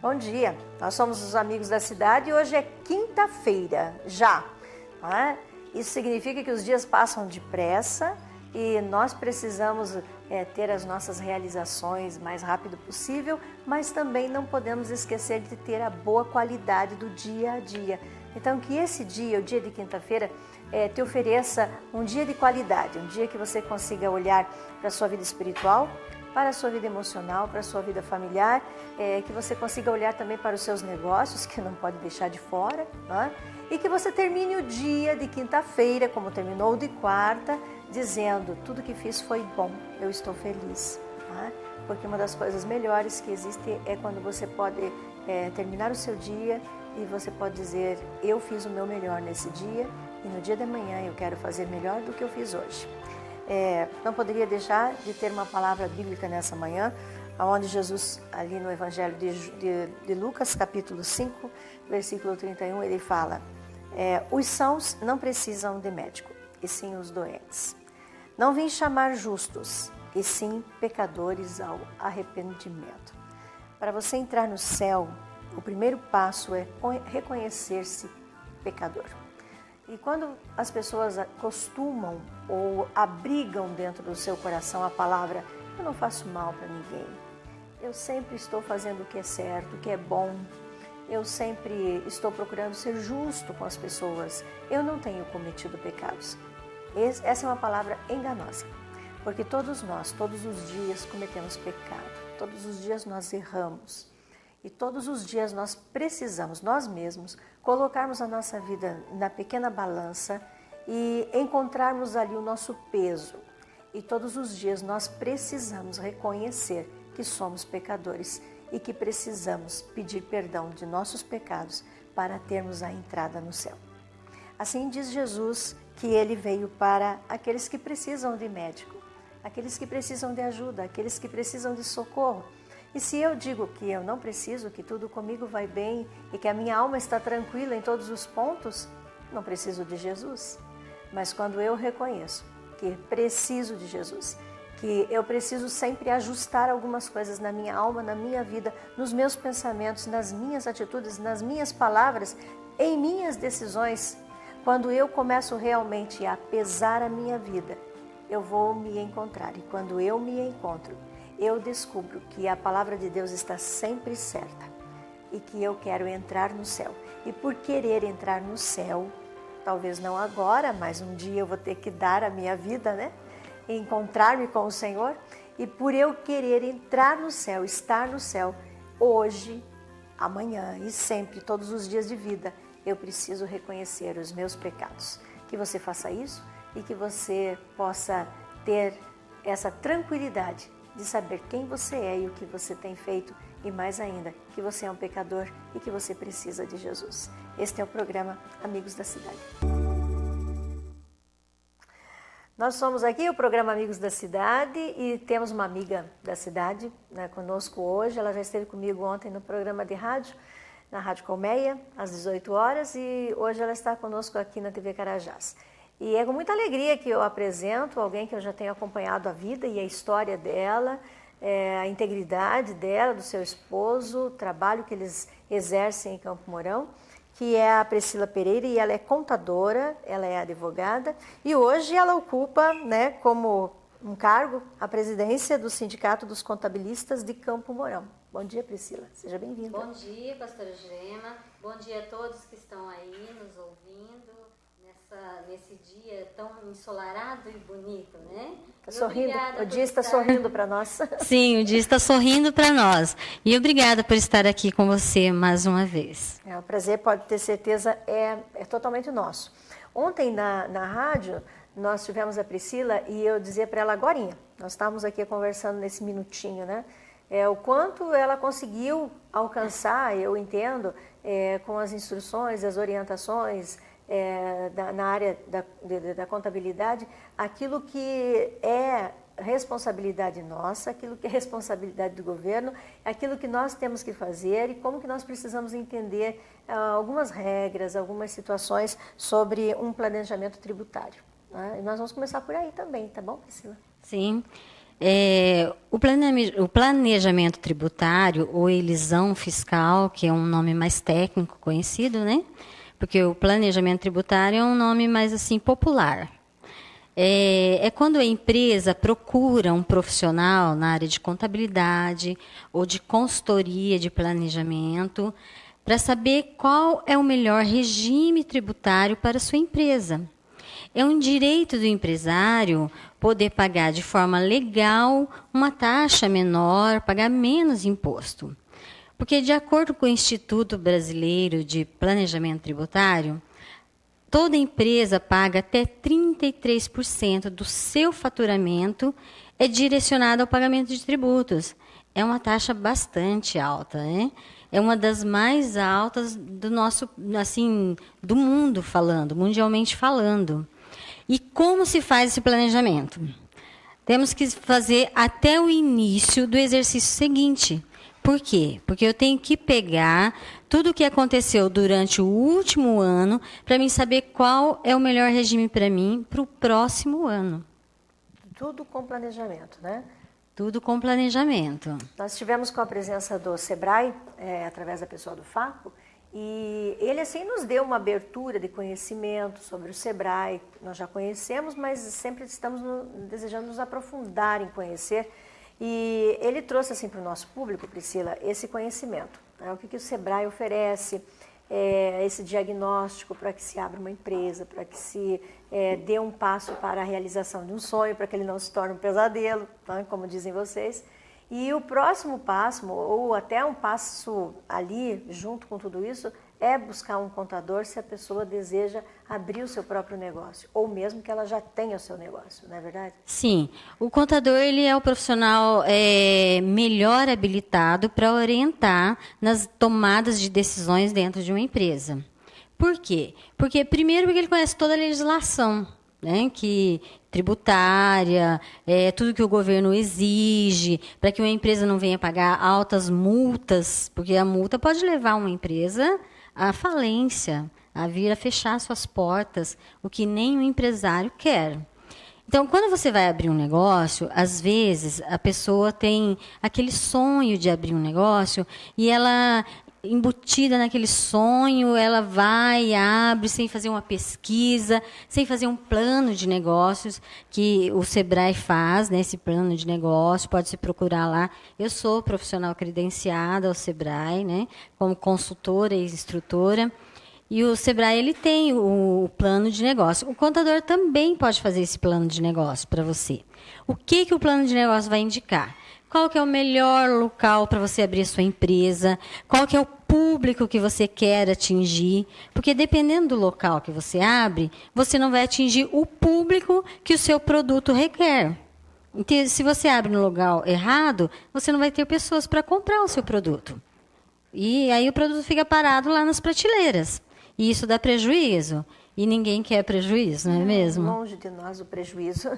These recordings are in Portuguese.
Bom dia, nós somos os Amigos da Cidade e hoje é quinta-feira, já. Né? Isso significa que os dias passam depressa e nós precisamos ter as nossas realizações o mais rápido possível, mas também não podemos esquecer de ter a boa qualidade do dia a dia. Então, que esse dia, o dia de quinta-feira, te ofereça um dia de qualidade, um dia que você consiga olhar para a sua vida espiritual, para a sua vida emocional, para a sua vida familiar, que você consiga olhar também para os seus negócios, que não pode deixar de fora, né? E que você termine o dia de quinta-feira, como terminou o de quarta, dizendo, tudo que fiz foi bom, eu estou feliz. Né? Porque uma das coisas melhores que existe é quando você pode terminar o seu dia e você pode dizer, eu fiz o meu melhor nesse dia e no dia de amanhã eu quero fazer melhor do que eu fiz hoje. Não poderia deixar de ter uma palavra bíblica nessa manhã, onde Jesus, ali no Evangelho de Lucas, capítulo 5, versículo 31, ele fala, os sãos não precisam de médico, e sim os doentes. Não vim chamar justos, e sim pecadores ao arrependimento. Para você entrar no céu, o primeiro passo é reconhecer-se pecador. E quando as pessoas costumam ou abrigam dentro do seu coração a palavra, eu não faço mal para ninguém, eu sempre estou fazendo o que é certo, o que é bom, eu sempre estou procurando ser justo com as pessoas, eu não tenho cometido pecados. Essa é uma palavra enganosa, porque todos nós, todos os dias cometemos pecado, todos os dias nós erramos. E todos os dias nós precisamos, nós mesmos, colocarmos a nossa vida na pequena balança e encontrarmos ali o nosso peso. E todos os dias nós precisamos reconhecer que somos pecadores e que precisamos pedir perdão de nossos pecados para termos a entrada no céu. Assim diz Jesus que ele veio para aqueles que precisam de médico, aqueles que precisam de ajuda, aqueles que precisam de socorro. E se eu digo que eu não preciso, que tudo comigo vai bem e que a minha alma está tranquila em todos os pontos, não preciso de Jesus. Mas quando eu reconheço que preciso de Jesus, que eu preciso sempre ajustar algumas coisas na minha alma, na minha vida, nos meus pensamentos, nas minhas atitudes, nas minhas palavras, em minhas decisões, quando eu começo realmente a pesar a minha vida, eu vou me encontrar. E quando eu me encontro, eu descubro que a palavra de Deus está sempre certa e que eu quero entrar no céu. E por querer entrar no céu, talvez não agora, mas um dia eu vou ter que dar a minha vida, né? E encontrar-me com o Senhor. E por eu querer entrar no céu, estar no céu, hoje, amanhã e sempre, todos os dias de vida, eu preciso reconhecer os meus pecados. Que você faça isso e que você possa ter essa tranquilidade de saber quem você é e o que você tem feito e mais ainda, que você é um pecador e que você precisa de Jesus. Este é o programa Amigos da Cidade. Nós somos aqui o programa Amigos da Cidade e temos uma amiga da cidade, né, conosco hoje. Ela já esteve comigo ontem no programa de rádio, na Rádio Colmeia, às 18 horas e hoje ela está conosco aqui na TV Carajás. E é com muita alegria que eu apresento alguém que eu já tenho acompanhado a vida e a história dela, a integridade dela, do seu esposo, o trabalho que eles exercem em Campo Mourão, que é a Priscila Pereira, e ela é contadora, ela é advogada, e hoje ela ocupa, né, como um cargo a presidência do Sindicato dos Contabilistas de Campo Mourão. Bom dia, Priscila. Seja bem-vinda. Bom dia, pastora Jurema. Bom dia a todos que estão aí nos ouvindo nesse dia tão ensolarado e bonito, né? Tá sorrindo? O dia está sorrindo para nós. Sim, o dia está sorrindo para nós. E obrigada por estar aqui com você mais uma vez. O prazer, pode ter certeza, é totalmente nosso. Ontem na rádio, nós tivemos a Priscila e eu dizia para ela agorinha, nós estávamos aqui conversando nesse minutinho, né? O quanto ela conseguiu alcançar, eu entendo, com as instruções, as orientações, na área da contabilidade, aquilo que é responsabilidade nossa, aquilo que é responsabilidade do governo, aquilo que nós temos que fazer e como que nós precisamos entender algumas regras, algumas situações sobre um planejamento tributário. Né? E nós vamos começar por aí também, tá bom, Priscila? Sim. O planejamento tributário, ou elisão fiscal, que é um nome mais técnico conhecido, né? Porque o planejamento tributário é um nome mais assim popular. É quando a empresa procura um profissional na área de contabilidade ou de consultoria de planejamento para saber qual é o melhor regime tributário para a sua empresa. É um direito do empresário poder pagar de forma legal uma taxa menor, pagar menos imposto. Porque, de acordo com o Instituto Brasileiro de Planejamento Tributário, toda empresa paga até 33% do seu faturamento é direcionado ao pagamento de tributos. É uma taxa bastante alta, né? É uma das mais altas do nosso, assim, do mundo falando, mundialmente falando. E como se faz esse planejamento? Temos que fazer até o início do exercício seguinte. Por quê? Porque eu tenho que pegar tudo o que aconteceu durante o último ano para mim saber qual é o melhor regime para mim para o próximo ano. Tudo com planejamento, né? Tudo com planejamento. Nós tivemos com a presença do SEBRAE, através da pessoa do FACO, e ele assim nos deu uma abertura de conhecimento sobre o SEBRAE. Nós já conhecemos, mas sempre estamos desejando nos aprofundar em conhecer. E ele trouxe assim para o nosso público, Priscila, esse conhecimento. Né? O que o SEBRAE oferece, esse diagnóstico para que se abra uma empresa, para que se dê um passo para a realização de um sonho, para que ele não se torne um pesadelo, tá? Como dizem vocês. E o próximo passo, ou até um passo ali, junto com tudo isso, é buscar um contador se a pessoa deseja abrir o seu próprio negócio, ou mesmo que ela já tenha o seu negócio, não é verdade? Sim, o contador ele é o profissional melhor habilitado para orientar nas tomadas de decisões dentro de uma empresa. Por quê? Porque, primeiro, porque ele conhece toda a legislação, né, que tributária, tudo que o governo exige, para que uma empresa não venha pagar altas multas, porque a multa pode levar uma empresa à falência, a vir a fechar suas portas, o que nenhum empresário quer. Então, quando você vai abrir um negócio, às vezes a pessoa tem aquele sonho de abrir um negócio e ela, embutida naquele sonho, ela vai e abre sem fazer uma pesquisa, sem fazer um plano de negócios, que o SEBRAE faz, né, esse plano de negócio, pode se procurar lá. Eu sou profissional credenciada ao SEBRAE, né, como consultora e instrutora, e o SEBRAE ele tem o plano de negócio. O contador também pode fazer esse plano de negócio para você. O que o plano de negócio vai indicar? Qual que é o melhor local para você abrir a sua empresa? Qual que é o público que você quer atingir? Porque dependendo do local que você abre, você não vai atingir o público que o seu produto requer. Então, se você abre no lugar errado, você não vai ter pessoas para comprar o seu produto. E aí o produto fica parado lá nas prateleiras. E isso dá prejuízo. E ninguém quer prejuízo, não é mesmo? Longe de nós o prejuízo.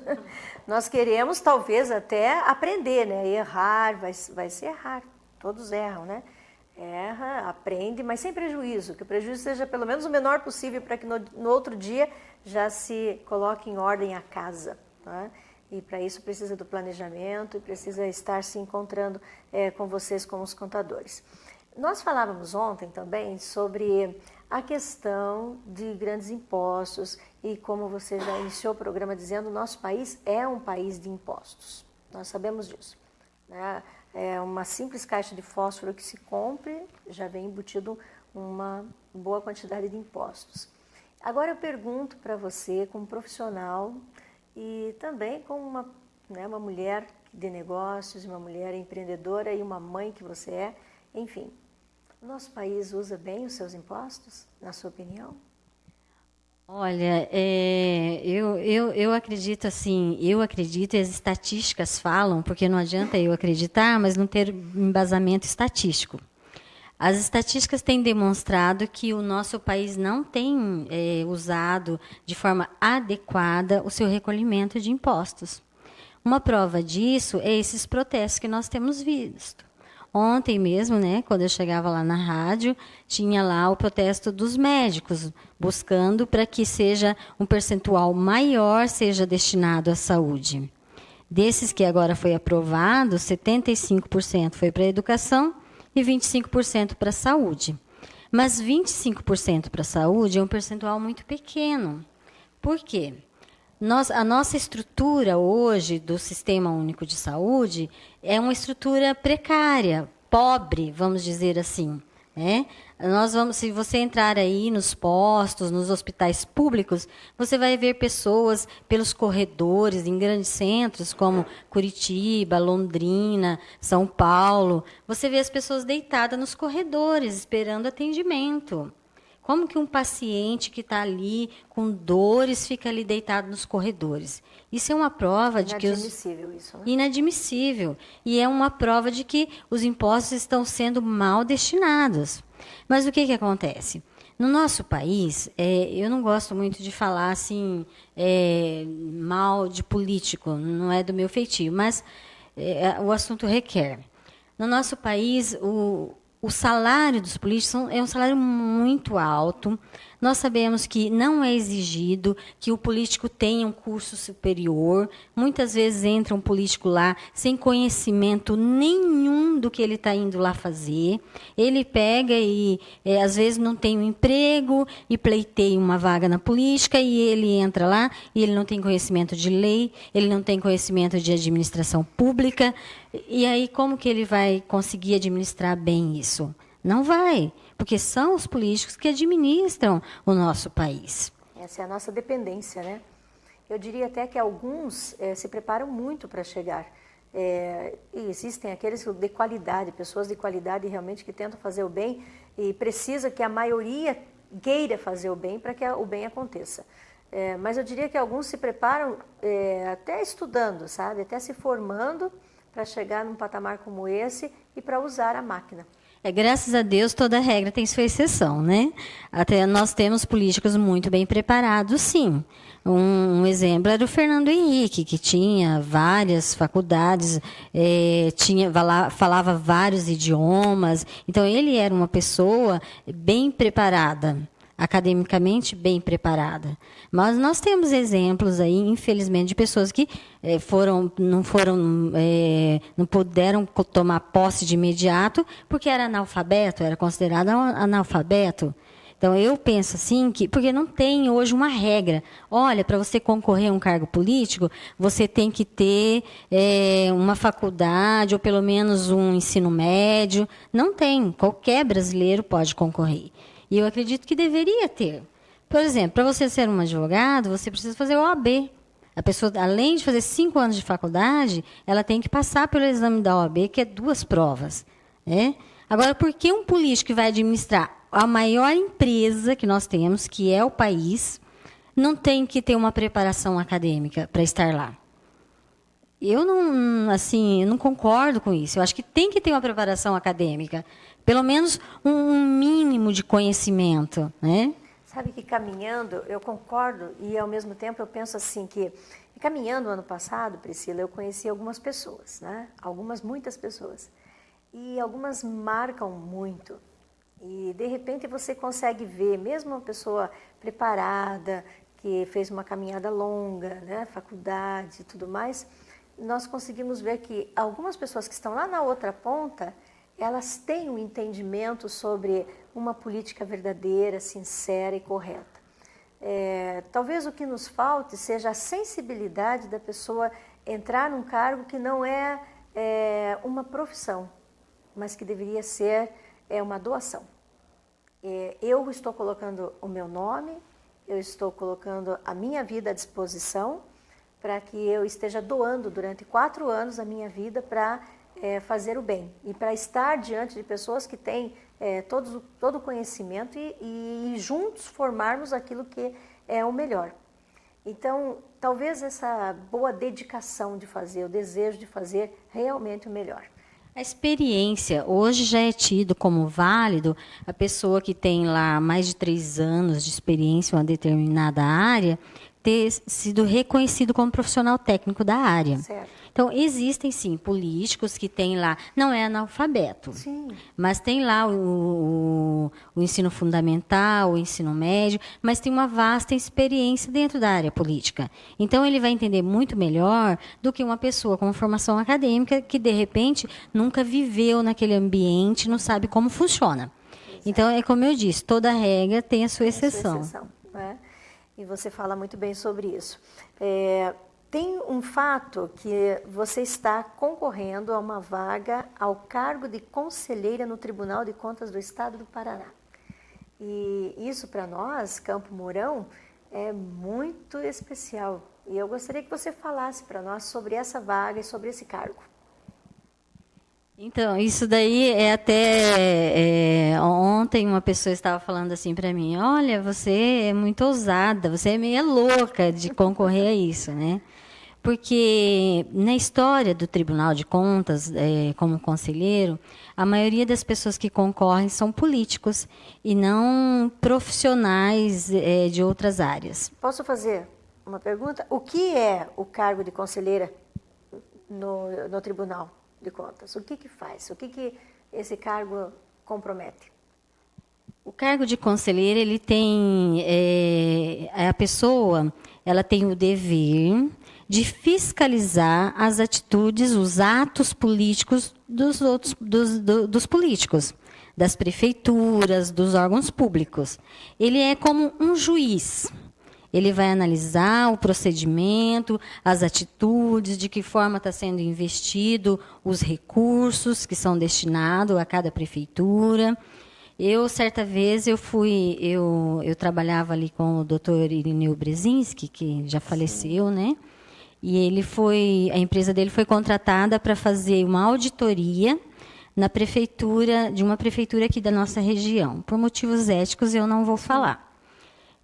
Nós queremos, talvez, até aprender, né? Errar, vai se errar. Todos erram, né? Erra, aprende, mas sem prejuízo. Que o prejuízo seja pelo menos o menor possível para que no outro dia já se coloque em ordem a casa. Tá? E para isso precisa do planejamento e precisa estar se encontrando com vocês, como os contadores. Nós falávamos ontem também sobre a questão de grandes impostos e como você já iniciou o programa dizendo, o nosso país é um país de impostos. Nós sabemos disso. Né? É uma simples caixa de fósforo que se compre, já vem embutido uma boa quantidade de impostos. Agora eu pergunto para você, como profissional e também como uma mulher de negócios, uma mulher empreendedora e uma mãe que você é, enfim, o nosso país usa bem os seus impostos, na sua opinião? Olha, eu acredito assim, e as estatísticas falam, porque não adianta eu acreditar, mas não ter embasamento estatístico. As estatísticas têm demonstrado que o nosso país não tem usado de forma adequada o seu recolhimento de impostos. Uma prova disso é esses protestos que nós temos visto. Ontem mesmo, né, quando eu chegava lá na rádio, tinha lá o protesto dos médicos, buscando para que seja um percentual maior seja destinado à saúde. Desses que agora foi aprovado, 75% foi para a educação e 25% para a saúde. Mas 25% para a saúde é um percentual muito pequeno. Por quê? A nossa estrutura hoje do Sistema Único de Saúde é uma estrutura precária, pobre, vamos dizer assim. Se você entrar aí nos postos, nos hospitais públicos, você vai ver pessoas pelos corredores em grandes centros como Curitiba, Londrina, São Paulo. Você vê as pessoas deitadas nos corredores esperando atendimento. Como que um paciente que está ali com dores fica ali deitado nos corredores? Isso é uma prova de que inadmissível isso, né? Inadmissível. E é uma prova de que os impostos estão sendo mal destinados. Mas o que acontece? No nosso país, eu não gosto muito de falar assim mal de político, não é do meu feitio, mas o assunto requer. No nosso país, o salário dos políticos é um salário muito alto. Nós sabemos que não é exigido que o político tenha um curso superior. Muitas vezes entra um político lá sem conhecimento nenhum do que ele está indo lá fazer. Ele pega e, às vezes, não tem um emprego e pleiteia uma vaga na política e ele entra lá e ele não tem conhecimento de lei, ele não tem conhecimento de administração pública. E aí, como que ele vai conseguir administrar bem isso? Não vai, porque são os políticos que administram o nosso país. Essa é a nossa dependência, né? Eu diria até que alguns se preparam muito para chegar. E existem aqueles de qualidade, pessoas de qualidade realmente que tentam fazer o bem e precisa que a maioria queira fazer o bem para que o bem aconteça. Mas eu diria que alguns se preparam até estudando, sabe? Até se formando para chegar num patamar como esse e para usar a máquina. Graças a Deus, toda regra tem sua exceção, né? Até nós temos políticos muito bem preparados, sim. Um exemplo era o Fernando Henrique, que tinha várias faculdades, falava vários idiomas. Então, ele era uma pessoa bem preparada, academicamente bem preparada. Mas nós temos exemplos aí, infelizmente, de pessoas que não puderam tomar posse de imediato porque era analfabeto, era considerado analfabeto. Então, eu penso assim, porque não tem hoje uma regra. Olha, para você concorrer a um cargo político, você tem que ter uma faculdade ou pelo menos um ensino médio. Não tem. Qualquer brasileiro pode concorrer. E eu acredito que deveria ter. Por exemplo, para você ser um advogado, você precisa fazer o OAB. A pessoa, além de fazer 5 anos de faculdade, ela tem que passar pelo exame da OAB, que é 2 provas. Agora, por que um político que vai administrar a maior empresa que nós temos, que é o país, não tem que ter uma preparação acadêmica para estar lá? Eu não concordo com isso. Eu acho que tem que ter uma preparação acadêmica. Pelo menos um mínimo de conhecimento, né? Sabe que caminhando, eu concordo e, ao mesmo tempo, eu penso assim que, caminhando ano passado, Priscila, eu conheci algumas pessoas, né? Muitas pessoas. E algumas marcam muito. E, de repente, você consegue ver, mesmo uma pessoa preparada, que fez uma caminhada longa, né? Faculdade e tudo mais, nós conseguimos ver que algumas pessoas que estão lá na outra ponta, elas têm um entendimento sobre uma política verdadeira, sincera e correta. Talvez o que nos falte seja a sensibilidade da pessoa entrar num cargo que não é uma profissão, mas que deveria ser uma doação. Eu estou colocando o meu nome, eu estou colocando a minha vida à disposição para que eu esteja doando durante 4 anos a minha vida para fazer o bem e para estar diante de pessoas que têm todo o conhecimento e juntos formarmos aquilo que é o melhor. Então, talvez essa boa dedicação de fazer, o desejo de fazer realmente o melhor. A experiência, hoje já é tido como válido a pessoa que tem lá mais de 3 anos de experiência em uma determinada área ter sido reconhecido como profissional técnico da área. Certo. Então, existem, sim, políticos que têm lá, não é analfabeto, Sim. mas tem lá o ensino fundamental, o ensino médio, mas tem uma vasta experiência dentro da área política. Então, ele vai entender muito melhor do que uma pessoa com formação acadêmica que, de repente, nunca viveu naquele ambiente, não sabe como funciona. Então, é como eu disse, toda regra tem a sua exceção. Né? E você fala muito bem sobre isso. Tem um fato que você está concorrendo a uma vaga ao cargo de conselheira no Tribunal de Contas do Estado do Paraná. E isso, para nós, Campo Mourão, é muito especial. E eu gostaria que você falasse para nós sobre essa vaga e sobre esse cargo. Então, isso daí é até... ontem uma pessoa estava falando assim para mim, olha, você é muito ousada, você é meio louca de concorrer a isso, né? Porque na história do Tribunal de Contas, como conselheiro, a maioria das pessoas que concorrem são políticos e não profissionais de outras áreas. Posso fazer uma pergunta? O que é o cargo de conselheira no Tribunal de Contas? O que faz? O que esse cargo compromete? O cargo de conselheira, ele tem... a pessoa, ela tem o dever de fiscalizar as atitudes, os atos políticos dos políticos, das prefeituras, dos órgãos públicos. Ele é como um juiz. Ele vai analisar o procedimento, as atitudes, de que forma está sendo investido os recursos que são destinados a cada prefeitura. Certa vez, eu trabalhava ali com o doutor Irineu Brzezinski, que já faleceu, né? E a empresa dele foi contratada para fazer uma auditoria na prefeitura, de uma prefeitura aqui da nossa região. Por motivos éticos, eu não vou falar.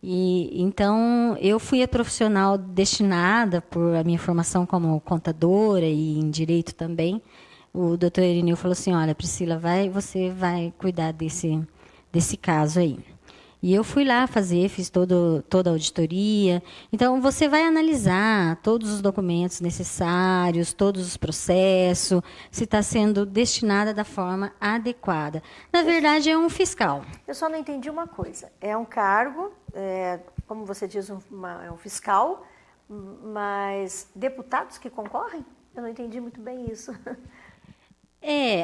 Então, eu fui a profissional destinada, por a minha formação como contadora e em direito também. O doutor Irineu falou assim, olha, Priscila, você vai cuidar desse caso aí. E eu fui lá fiz toda a auditoria. Então, você vai analisar todos os documentos necessários, todos os processos, se está sendo destinada da forma adequada. Na verdade, é um fiscal. Eu só não entendi uma coisa. É um cargo, como você diz, é um fiscal, mas deputados que concorrem? Eu não entendi muito bem isso.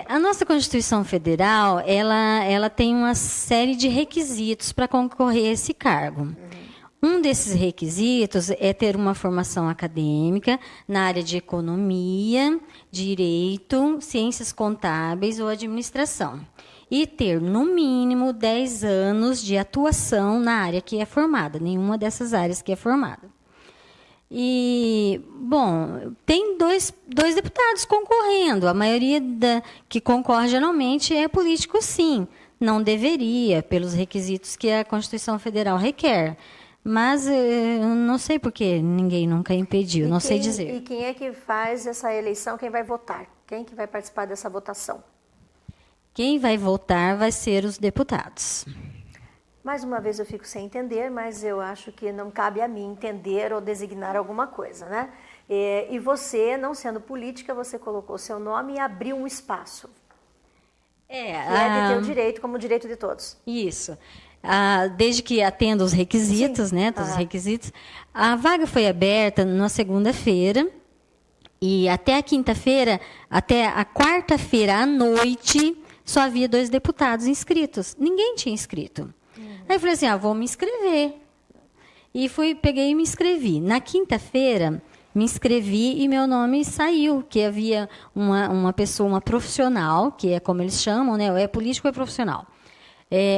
A nossa Constituição Federal, ela tem uma série de requisitos para concorrer a esse cargo. Um desses requisitos é ter uma formação acadêmica na área de economia, direito, ciências contábeis ou administração. E ter, no mínimo, 10 anos de atuação na área que é formada, nenhuma dessas áreas que é formada. E, bom, tem dois deputados concorrendo. A maioria que concorre geralmente é político, sim. Não deveria, pelos requisitos que a Constituição Federal requer. Mas eu não sei por que ninguém nunca impediu, não sei dizer. E quem é que faz essa eleição? Quem vai votar? Quem que vai participar dessa votação? Quem vai votar vai ser os deputados. Mais uma vez eu fico sem entender, mas eu acho que não cabe a mim entender ou designar alguma coisa, né? E você, não sendo política, você colocou seu nome e abriu um espaço. Que é de ter o direito como o direito de todos. Isso. Desde que atenda os requisitos, né? Todos os requisitos. A vaga foi aberta na segunda-feira e até a quinta-feira, até a quarta-feira à noite, só havia 2 deputados inscritos. Ninguém tinha inscrito. Aí eu falei assim, vou me inscrever. E peguei e me inscrevi. Na quinta-feira, me inscrevi e meu nome saiu, que havia uma pessoa, uma profissional, que é como eles chamam, né? É político ou é profissional.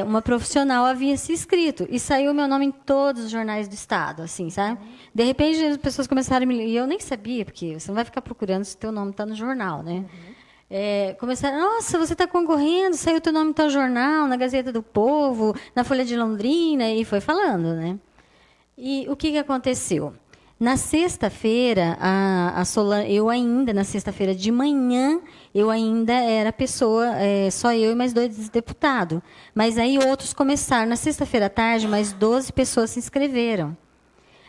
Uma profissional havia se inscrito e saiu meu nome em todos os jornais do estado, assim, sabe? De repente, as pessoas começaram a me... E eu nem sabia, porque você não vai ficar procurando se teu nome está no jornal, né? Começaram, nossa, você está concorrendo, saiu o teu nome no teu jornal, na Gazeta do Povo, na Folha de Londrina, e foi falando, né? E o que aconteceu? Na sexta-feira, na sexta-feira de manhã, eu ainda era pessoa, só eu e mais 2 deputados. Mas aí outros começaram. Na sexta-feira à tarde, mais 12 pessoas se inscreveram.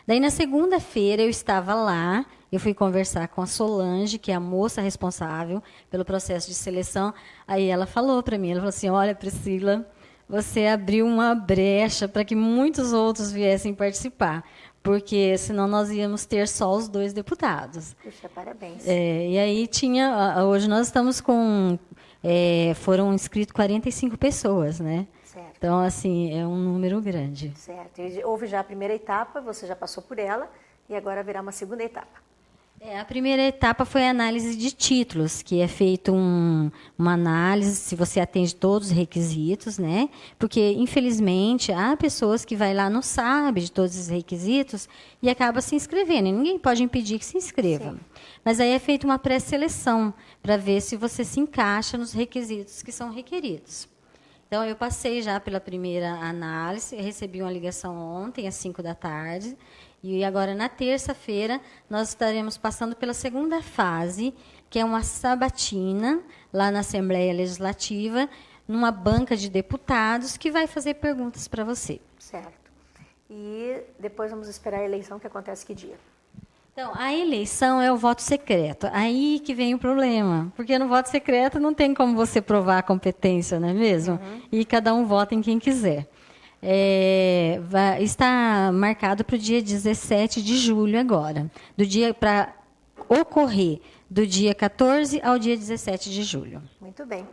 Daí, na segunda-feira, eu estava lá, eu fui conversar com a Solange, que é a moça responsável pelo processo de seleção. Aí ela falou para mim, ela falou assim, olha, Priscila, você abriu uma brecha para que muitos outros viessem participar, porque senão nós íamos ter só os 2 deputados. Puxa, parabéns. E aí hoje nós estamos com, foram inscritos 45 pessoas, né? Certo. Então, assim, é um número grande. Certo. E houve já a primeira etapa, você já passou por ela, e agora haverá uma segunda etapa. A primeira etapa foi a análise de títulos, que é feito uma análise se você atende todos os requisitos, né? Porque, infelizmente, há pessoas que vai lá não sabe de todos os requisitos e acaba se inscrevendo. E ninguém pode impedir que se inscreva. Sim. Mas aí é feita uma pré-seleção para ver se você se encaixa nos requisitos que são requeridos. Então, eu passei já pela primeira análise, recebi uma ligação ontem, às 17h, e agora, na terça-feira, nós estaremos passando pela segunda fase, que é uma sabatina, lá na Assembleia Legislativa, numa banca de deputados, que vai fazer perguntas para você. Certo. E depois vamos esperar a eleição, que acontece que dia? Então, a eleição é o voto secreto. Aí que vem o problema, porque no voto secreto não tem como você provar a competência, não é mesmo? Uhum. E cada um vota em quem quiser. Está marcado para o dia 17 de julho agora, para ocorrer do dia 14 ao dia 17 de julho. Muito bem.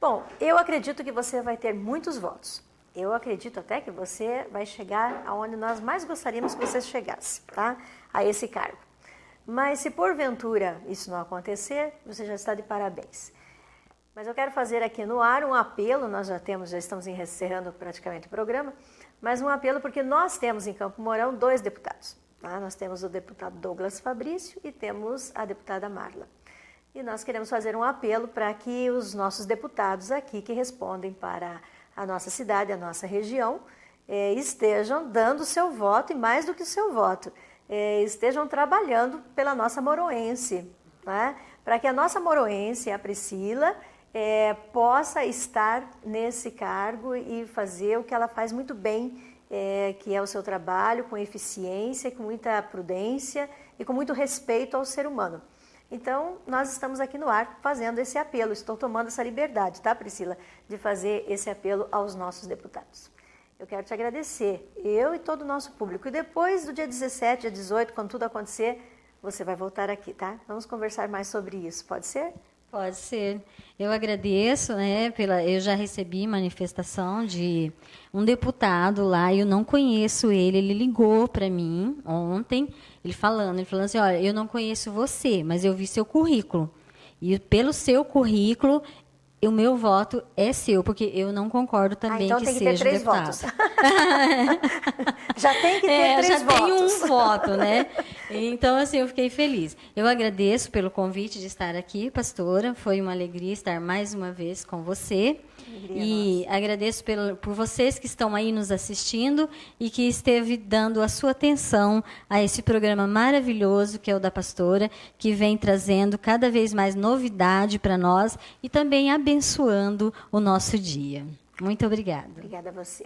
Bom, eu acredito que você vai ter muitos votos. Eu acredito até que você vai chegar aonde nós mais gostaríamos que você chegasse, tá? A esse cargo. Mas se porventura isso não acontecer, você já está de parabéns. Mas eu quero fazer aqui no ar um apelo, nós já estamos encerrando praticamente o programa, mas um apelo porque nós temos em Campo Mourão 2 deputados. Tá? Nós temos o deputado Douglas Fabrício e temos a deputada Marla. E nós queremos fazer um apelo para que os nossos deputados aqui que respondem para a nossa cidade, a nossa região, estejam dando o seu voto e mais do que o seu voto, estejam trabalhando pela nossa moroense, né? Para que a nossa moroense, a Priscila, possa estar nesse cargo e fazer o que ela faz muito bem, que é o seu trabalho com eficiência, com muita prudência e com muito respeito ao ser humano. Então, nós estamos aqui no ar fazendo esse apelo, estou tomando essa liberdade, tá, Priscila, de fazer esse apelo aos nossos deputados. Eu quero te agradecer, eu e todo o nosso público. E depois do dia 17, dia 18, quando tudo acontecer, você vai voltar aqui, tá? Vamos conversar mais sobre isso, pode ser? Pode ser. Eu agradeço, né, eu já recebi manifestação de um deputado lá, eu não conheço ele ligou para mim ontem, ele falando assim, olha, eu não conheço você, mas eu vi seu currículo. E pelo seu currículo, o meu voto é seu, porque eu não concordo também então que tem que seja ter 3 deputado. votos. Já tem que ter 3 já votos. Já tem um voto, né? Então, assim, eu fiquei feliz. Eu agradeço pelo convite de estar aqui, pastora. Foi uma alegria estar mais uma vez com você. E agradeço por vocês que estão aí nos assistindo e que esteve dando a sua atenção a esse programa maravilhoso que é o da pastora, que vem trazendo cada vez mais novidade para nós e também abençoando o nosso dia. Muito obrigada. Obrigada a você.